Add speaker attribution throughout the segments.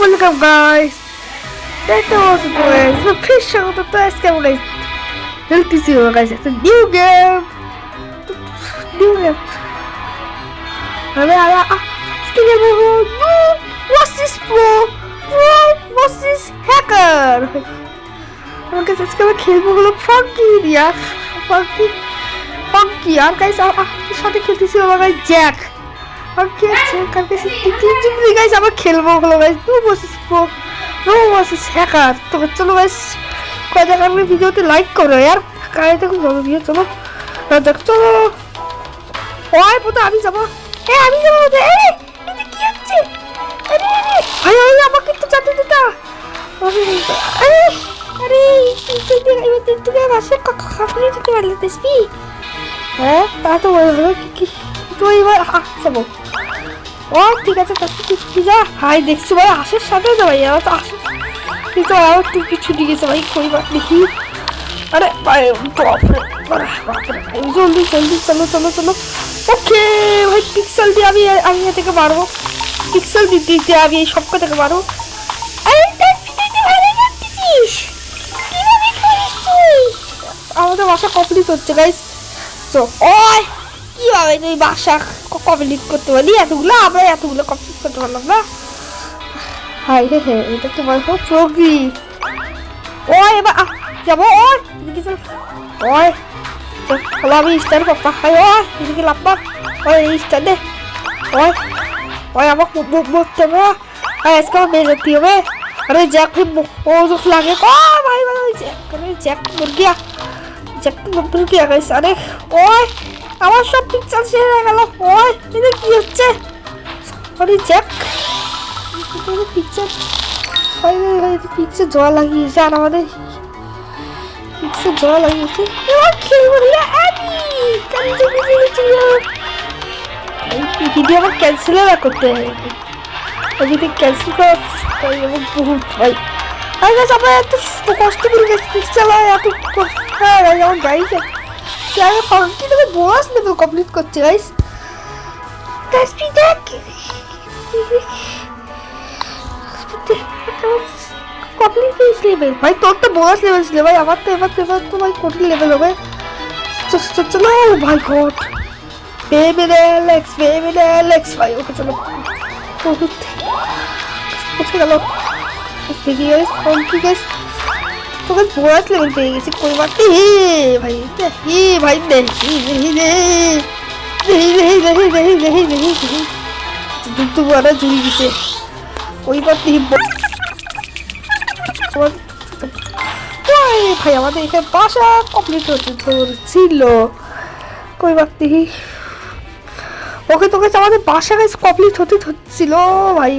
Speaker 1: Welcome guys. That was it guys. The fish show the first game guys. Healthy zero guys. It's a new game. What's this bro? What's this hacker? Okay, let's go kill Funky यार. Funky यार guys. साथ खेलती सी होगा guys Jack. Okay, करके तीन जिंदगी guys अब खेलबो hello guys. No versus hacker. तो चलो guys. कोई जगह में वीडियो तो लाइक करो यार. काहे तक चलो वीडियो चलो. चलो. ওই পুতা আমি যাব এই এটা কি হচ্ছে আরে ভাই আমাকে একটু যেতে দিতা আরে তুই আসে কাফলি দিতে পারলে তেসপি হ্যাঁ তা তো হলো কি তুই এবার যাব ও ঠিক আছে তুই যা ভাই দেখছি ভাই আশের সাথে যা ভাই আমার তো আসে তুই তো আর তুই কিছু দিয়েছে ভাই কইবার দেখি আরে ভাই বাপরে জলদি চলো ওকে ভাই পিক্সেল দিয়ে আমি আগে থেকে মারবো পিক্সেল দিতে আমি এই সবকে থেকে মারবো আরে ভালো করতেছিস কিভাবে করিস তুই আমাদের বাসা কমপ্লিট হচ্ছে গাইস তো ওই কিভাবে তুই বাসা কমপ্লিট করতে পারলি এতগুলো আমরা এতগুলো কমপ্লিট করতে পারলাম না হাই এটা কি বলবো প্রোগ্রি ওই এবার যাবো ওই এদিকে চল ওই হলো আমি স্টার পাপা হাই ওই এদিকে লাপ্পা ওই স্টার দে ওই আমাকে মুখতে হবে আজকে আমার বেজতি হবে আরে জ্যাক ও দুঃখ লাগে ও ভাই জ্যাক মুরগিয়া গাইস আরে ওই আমার সব পিকচার শেষ হয়ে গেল ওই এটা কি হচ্ছে আরে জ্যাক পিকচার জল লাগিয়েছে আর আমাদের পিকচার জল লাগিয়েছে এবার খেলবো ভিডিও আমার ক্যান্সেলও না করতে হবে যদি ক্যান্সেল করা বহুত ভাই আর গাছ আমরা এত কষ্ট করে গেছি পিকচার হয় এত কষ্ট আমার গাইছে আগে ফাঙ্কি তুমি বোনাস লেভেল কমপ্লিট করছে গাইস কমপ্লিট লেভেল ভাই তোর তো বোনাস লেভেল ছিল ভাই আমার তো এবার তো ভাই কঠিন লেভেল হবে চলো ভাই গড বেবি রিল্যাক্স ভাই ওকে চলো কোথায় গেল দেখি গাইস ফোনকি গাইস তোকে বোনাস লেভেল পেয়ে গেছি কই বাকি ভাই দেখি দুটো বড় জুড়ি গেছে ওই বাকি ভাই আমাদের এখানে বাসা কমপ্লিট হতে ছিল কই বাকি ওকে তোকে আমাদের বাসা গাছ কমপ্লিট হতে হচ্ছিল ভাই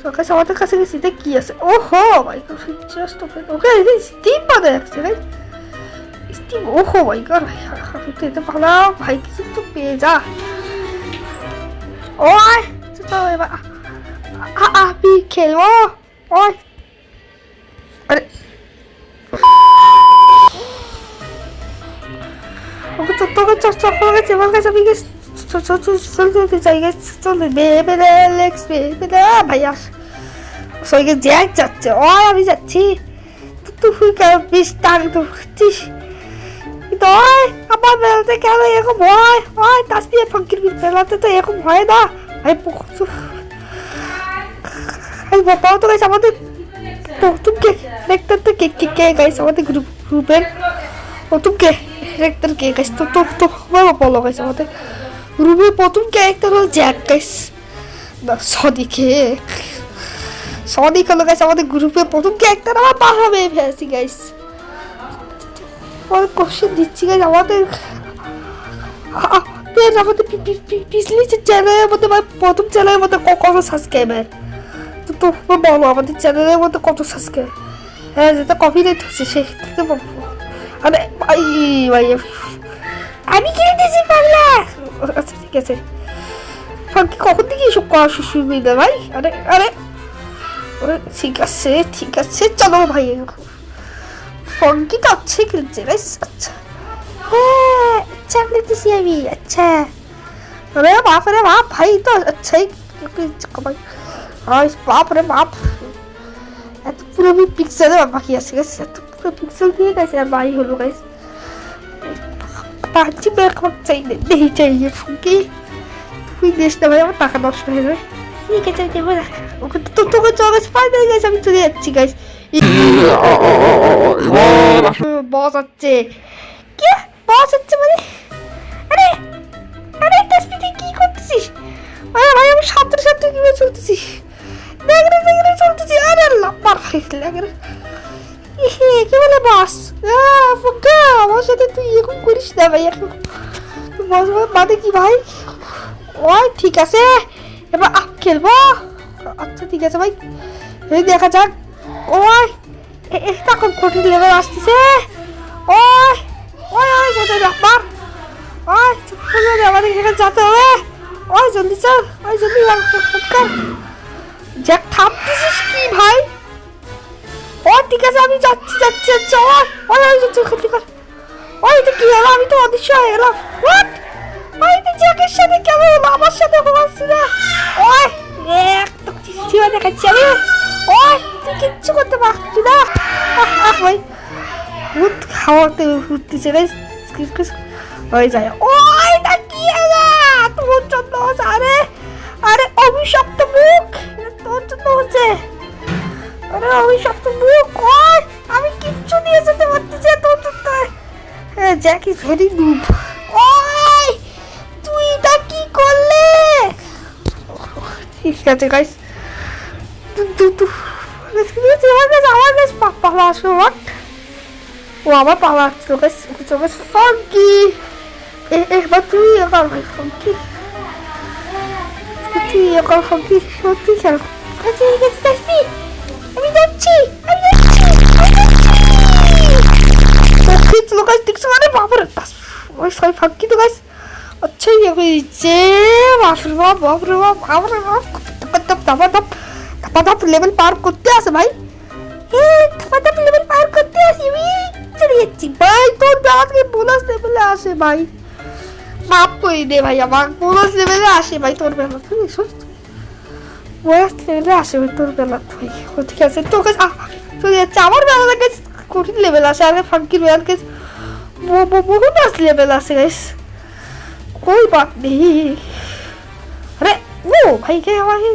Speaker 1: তোকে আমাদের কাছে গেছি কি আছে ওহো ভাই জাস্ট ওকে স্টিম বাদে আছে ভাই স্টিম ওহো ভাই গড হাতে এটা ভালো ভাই কিছু তো পেয়ে যা ওই তো এবার আপনি খেলবো ওই আরে ওকে তো তোকে চর্চা করে গেছে আমার কাছে আমি চলতে চাই চলতে রিল্যাক্স ভাই আস সইকে জ্যাক যাচ্ছে ওই আমি যাচ্ছি তুই বেশ টাকা তো হচ্ছিস ওই আমার বেলাতে কেন এরকম হয় ওই তাসপিয়া ফাঙ্কির বেলাতে তো এরকম হয় না ভাই বাবা তো গাইছে আমাদের প্রথম ক্যারেক্টার কে গাইছে আমাদের গ্রুপের প্রথম ক্যারেক্টার কে গাইছে তো বলো গাইছে আমাদের গ্রুপের প্রথম ক্যারেক্টার হল জ্যাক গাইস না সদিক হলো গাইছে আমাদের গ্রুপের প্রথম ক্যারেক্টার আমার বাহাবে ফেলছি গাইস কোশ্চেন দিচ্ছি গাইস আমাদের পিছলি চ্যানেলের মধ্যে প্রথম চ্যানেলের মধ্যে কত সাবস্ক্রাইবার তো বলো আমাদের চ্যানেলের মধ্যে কত সাবস্ক্রাইব হ্যাঁ যেটা কপিরাইট হচ্ছে সেটা আরে ভাই আমি কিনে দিয়েছি বাংলা আচ্ছা ঠিক আছে ফাঙ্কি কখন থেকে এসব করা শুরু হয়ে ভাই আরে ঠিক আছে চলো ভাই ফাঙ্কি তো আচ্ছা খেলছে গাইস আচ্ছা হ্যাঁ আচ্ছা খেলতেছি আমি আচ্ছা अरे बाप भाई तो अच्छा ही বাপ রে বাপ, এত পুরো পিক্সেল বাকি আছে গাইস, এত পুরো পিক্সেল দিয়ে গেছে আর বাড়ি হলো গাইস। পাঁচি বের করতে নেই চাইয়ে ফুকি তুই দেশ না ভাই, আমার টাকা নষ্ট হয়ে যাবে। ঠিক আছে দেবো না ওকে, তো তোকে চলে ফাইনাল গাইস, আমি চলে যাচ্ছি গাইস। বস হচ্ছে কি, বস হচ্ছে মানে আরে আরে তাসপিতে কি করতেছিস? আরে ভাই আমি সাঁতরে সাঁতরে কিভাবে চলতেছি, দেখে চলতেছি। আরে আল্লাহ পার লাগে রে, কি বলে বস ফুকা আমার সাথে তুই এরকম করিস না ভাই, এখন বস মানে কি ভাই? ওই ঠিক আছে এবার খেলবো। আচ্ছা ঠিক আছে ভাই, এই দেখা যাক। ওই তখন কঠিন লেভেল আসতেছে। ওই ওই ওই যেতে রাখবার, ওই আমাদের এখানে যেতে হবে। ওই জলদি চল, ওই জলদি জ্যাক থামতেছিস কি ভাই? ও ঠিক আছে আমি যাচ্ছি যাচ্ছি যাচ্ছি। ওই ওই যাচ্ছি কর। ওই তো কি হলো, আমি তো অদৃশ্য হয়ে গেলাম। হোয়াট? ওই তো জ্যাকের সাথে কেমন হলো, আমার সাথে হচ্ছে না। ওই এক তো কিছু দেখাচ্ছি আমি। ওই তুই কিচ্ছু করতে পারছি না ভাই, ভূত খাওয়াতে উঠতেছে রে হয়ে যায়। ওই তা কি হলো তোর জন্য? আরে আরে অভিশপ্ত মুখ তোর জন্য হচ্ছে। আরে অভিশপ্ত মুখ, ওই আমি কিচ্ছু নিয়ে যেতে পারতেছি তোর জন্য। Jack is very noob. ওই তুই তা কি করলে? ঠিক আছে গাইস, আমার কাছে পালা আসলো। ও আমার পালা আসলো গাইস, ফঙ্কি এবার তুই এবার ভাই ফঙ্কি, তুই এবার ফঙ্কি সত্যি খেল। ঠিক আছে তাসবি, আমি যাচ্ছি আমি যাচ্ছি আমি যাচ্ছি। চলো গাইস দেখছো মানে বাবার ওই সবাই ফঙ্কি তো গাইস। আচ্ছা ইয়ে হয়েছে বাপরে বাপ বাপরে বাপ, আমার ধাপ লেভেল পার করতে আসে ভাই, ধাপ লেভেল পার করতে আসি আমি চলে যাচ্ছি ভাই। তোর আজকে বোনাস লেভেলে আসে ভাই, মাপ করে দে ভাই, আমার বোনাস লেভেলে আসে ভাই তোর বেলা, বোনাস লেভেলে আসে ভাই তোর বেলা ভাই। ঠিক আছে তোকে চলে যাচ্ছে, আমার বেলা লাগে কঠিন লেভেল আসে, আর ফাঙ্কির বেলা কে বোনাস লেভেল আসে গাইস। कोई बात नहीं। अरे वो भाई क्या हमारे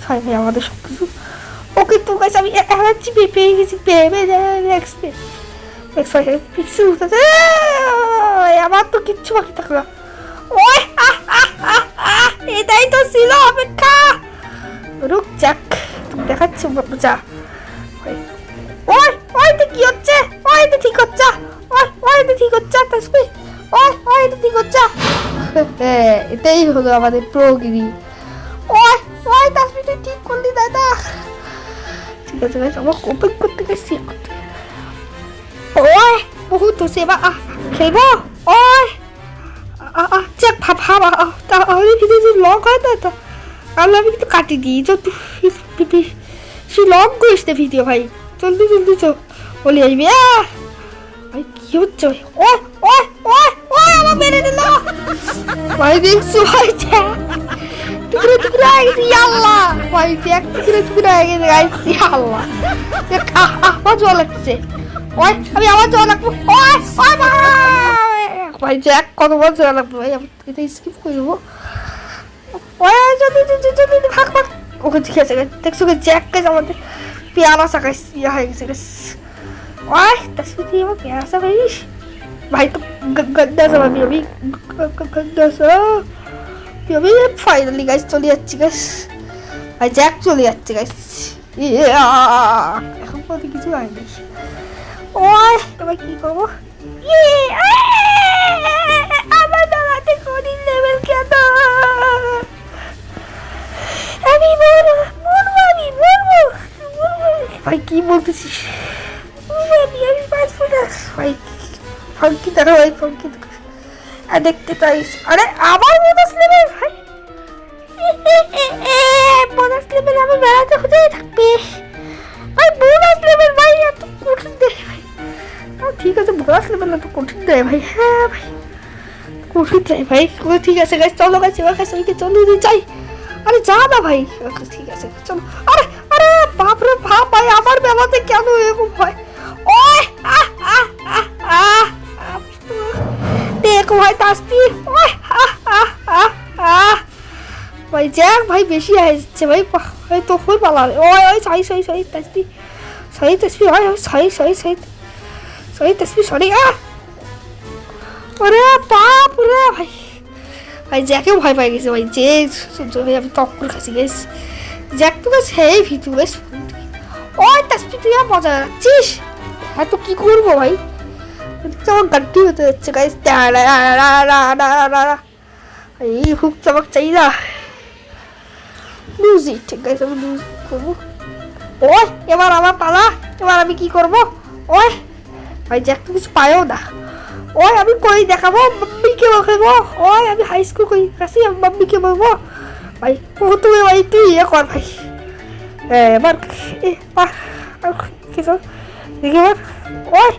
Speaker 1: भाई भाई हमारे सब कुछ ओके तो गाइस अभी एनर्जी पे किसी पे नेक्स्ट पे नेक्स्ट फाइट पिक्सल होता है আমার তো কিচ্ছু বাকি থাকলো। ওই এটাই তো ছিল অপেক্ষা। রুক যাক তুমি দেখাচ্ছি যা। ওই ওই তো কি হচ্ছে? ওই তো ঠিক হচ্ছে, ওই তো ঠিক হচ্ছে তাসবি। ওই তো ঠিক হচ্ছে। এটাই হলো আমাদের প্রগিরি। ওই তাসবি তুই ঠিক করলি দাদা। ঠিক আছে গাইস আমার ওপেন করতে গেছি। ওই বহুত হচ্ছে এবার খেলবো। ওই আচ্ছা ভাবা তাহলে ভিডিও যদি লং হয় না তো তাহলে আমি কিন্তু কাটি দিই। তো সে লং করিস না ভিডিও ভাই, জলদি জলদি চল বলে আসবি। ভাই কি হচ্ছে? ওই আমার মেরে দিল ভাই, দেখছো ভাই টুকরে টুকরে হয়ে গেছে। আল্লাহ ভাই জ্যাক টুকরে টুকরে হয়ে গেছে গাইছি। আল্লাহ আমার জল লাগছে। ওই আমি আমার জল লাগবো। ওই ভাই জ্যাক কতবার জল লাগবে ভাই, আমি এটা স্কিপ করে দেবো। ওই যদি ভাগ ভাগ ওকে ঠিক আছে দেখছো জ্যাক গাছ আমাদের পেয়ারা শাখায় ইয়া হয়ে গেছে গাছ। ওই তাসবিতে আমার পেয়ারা শাখা ইস भाई तो गंदा सा अभी गंदा सा अभी फाइनली गाइस चले যাচ্ছি गाइस ভাই জ্যাক চলে যাচ্ছে गाइस। এখন পর্যন্ত কিছু হয়নি। ওই এবার কি করব? আমার দাঁড়াতে কোন লেভেল কেন? আমি মরবো ভাই কি বলতেছিস? আমি বাঁচবো না ভাই। ফঙ্কি দেখো ভাই ফঙ্কি দেখতে চাইস? আরে আবার বোনাস লেভেল ভাই, বোনাস লেভেল আমি বেড়াতে কোথায় থাকবে ভাই? বোনাস লেভেল ভাই এত কঠিন দেয় ভাই। ঠিক আছে বোনাস লেভেল এত কঠিন দেয় ভাই। হ্যাঁ ভাই কঠিন দেয় ভাই। ঠিক আছে গাইস চলো গাইস এবার কাছে চলে যাই। আরে যা না ভাই। আচ্ছা, ঠিক আছে চলো। আরে আরে বাপরে বাপ ভাই, আমার বেলাতে কেন এরকম হয়? ওই আহ আহ আহ আহ আহ, দেখো ভাই তাসপি। ওই আহ আহ আহ আহ ভাই জ্যাক ভাই বেশি হয়ে যাচ্ছে ভাই। ভাই তো খুব ভালো। ওই ওই sorry sorry sorry Taspi, sorry Taspi ভাই, sorry sorry sorry sorry Taspi, sorry. আরে বাপ রে ভাই, ভাই জ্যাকেও ভয় পাই গেছে ভাই। যে সহ্য ভাই আমি টক্কর খাসি গেছি। জ্যাক তো গেছে এই ভিতু গেছ। ওই তাসপি তুই আর মজা রাখছিস? হ্যাঁ তো কি করবো ভাই, আমার গাড্ডি হতে যাচ্ছে গাইস। এই হুক চামাক চাই না, লুজ ইট গাইস, আমি লুজ করবো। ওই এবার আমার পালা, এবার আমি কি করবো? ওই ভাই জ্যাক তো কিছু পায়ও না। ওই আমি কই দেখাবো, মাম্মিকে বলবো। ওই আমি হাই স্কুল কই কাছে, আমি মাম্মিকে বলবো। ভাই তুমি ভাই তুই ইয়ে কর ভাই। এবার কিছু দেখি এবার। ওই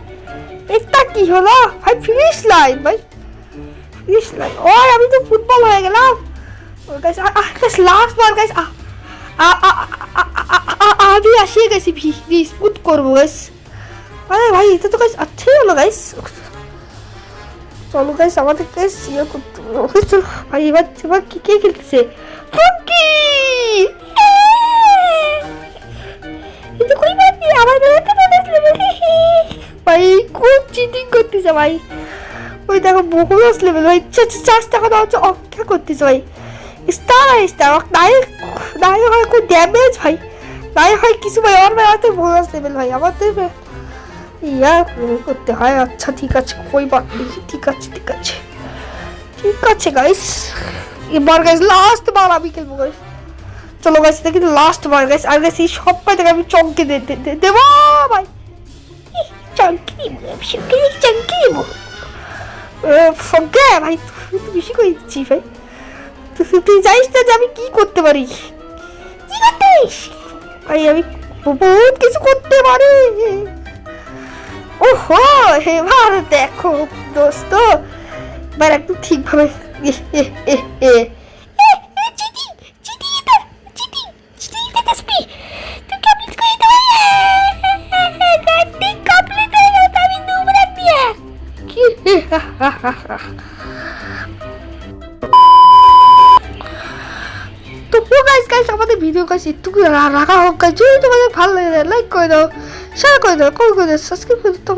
Speaker 1: এটা কি হলো ভাই? ফিনিশ লাইন ভাই, ফিনিশ লাইন। ওই আমি তো ফুটবল হয়ে গেলাম গাইস। লাস্ট বার গাইস, আমি আসিয়ে গেছি স্পুট করবো গাইস। আরে ভাই এটা তো গাইস আচ্ছাই হলো গাইস। চলো গাইস আমাদের গাইস ইয়ে করতে হবে। চলো ভাই এবার এবার কি কে খেলতেছে? ফঙ্কি এটা কই বাকি আমার বেলাতে বোনাস লেভেল ভাই, খুব চিটিং করতেছে ভাই। ওই দেখো বোনাস লেভেল ভাই, 4 টাকা দাও হচ্ছে অপেক্ষা করতেছে ভাই। স্টার স্টার নাই নাই হয় কোন ড্যামেজ ভাই, নাই হয় কিছু ভাই। আমার বেলাতে বোনাস লেভেল ভাই, আমাদের ইয়া করতে হয়। আচ্ছা ঠিক আছে, কই বাকি, ঠিক আছে ঠিক আছে ঠিক আছে গাইস। এবার গাইস লাস্ট বার আমি খেলবো গাইস। চলো গাইস দেখি লাস্ট বার গাইস। আর গাইস এই সবাই থেকে আমি চমকে দেবো ভাই। চমকি চমকি ফঙ্কে ভাই, তুই বেশি করে দিচ্ছিস ভাই। তুই জানিস না যে আমি কি করতে পারি? কি করতিস ভাই? আমি বহুত কিছু করতে পারি। ওহো এবার দেখো দোস্ত, এবার একটু ঠিকভাবে তো গাইস আমাদের ভিডিও গাইস একটু রাখা হোক গাইস। যদি তোমাদের ভালো লাগে লাইক করে দাও, শেয়ার করে দাও, কমেন্ট করে দাও, সাবস্ক্রাইব করে দাও।